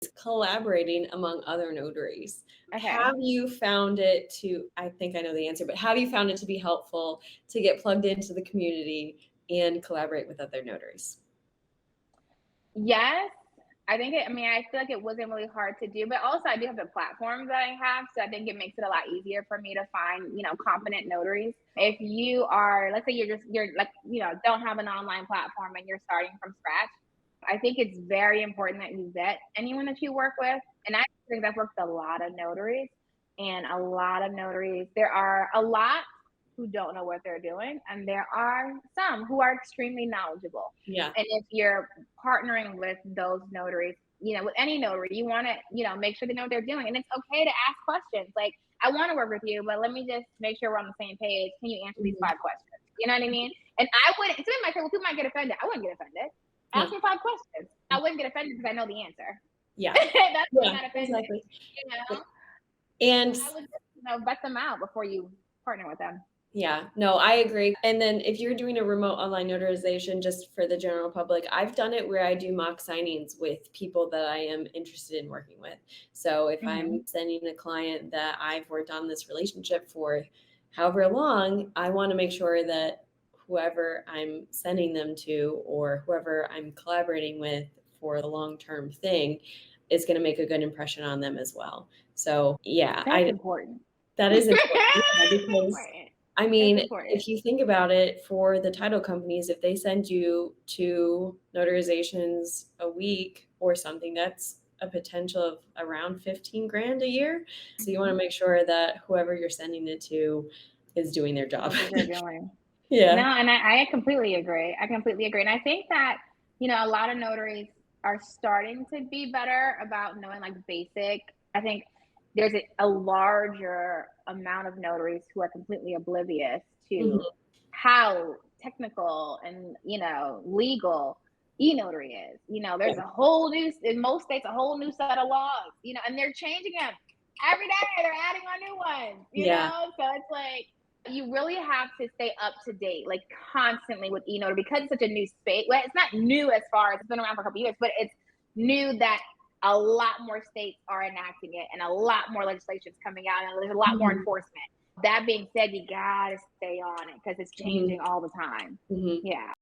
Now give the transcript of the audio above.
collaborating among other notaries. Okay. Have you found it to, I think I know the answer, but have you found it to be helpful to get plugged into the community and collaborate with other notaries? Yes. I think I mean, I feel like it wasn't really hard to do, but also I do have the platforms that I have. So I think it makes it a lot easier for me to find, competent notaries. If you are, let's say you're like, don't have an online platform and you're starting from scratch, I think it's very important that you vet anyone that you work with. And I think I've worked with a lot of notaries and a lot of notaries. There are a lot who don't know what they're doing, and there are some who are extremely knowledgeable. Yeah. And if you're partnering with those notaries, with any notary, you want to, make sure they know what they're doing. And it's okay to ask questions. Like, I want to work with you, but let me just make sure we're on the same page. Can you answer these Mhm. 5 questions? You know what I mean? And I wouldn't, some might say, well, people might get offended. I wouldn't get offended. No. Ask me 5 questions. I wouldn't get offended because I know the answer. Yeah. That's why I'm Yeah, not offended, exactly. you know? So And I would just, vet them out before you partner with them. yeah, no, I agree. And then if you're doing a remote online notarization just for the general public, I've done it where I do mock signings with people that I am interested in working with. So if Hmm. I'm sending a client that I've worked on this relationship for however long, I want to make sure that whoever I'm sending them to or whoever I'm collaborating with for the long-term thing is going to make a good impression on them as well. So yeah, That's important. that is important. Yeah, because Important. I It's mean, important. if you think about it, for the title companies, if they send you 2 notarizations a week or something, that's a potential of around 15 grand a year. So you wanna Mhm. make sure that whoever you're sending it to is doing their job. Knows what they're doing. No, Yeah. and I completely agree. I completely agree. And I think that, a lot of notaries are starting to be better about knowing like basic. I think there's a larger amount of notaries who are completely oblivious to Mhm. how technical and, legal e-notary is. Yeah. There's a whole new, in most states, a whole new set of laws, and they're changing them every day. They're adding on new ones, Yeah. So it's like, you really have to stay up to date, like constantly with eNotary because it's such a new space. Well, it's not new as far as it's been around for a couple years, but it's new that a lot more states are enacting it and a lot more legislation is coming out and there's a lot more Mhm. enforcement. That being said, you gotta stay on it because it's Mhm. changing all the time. Mhm. Yeah.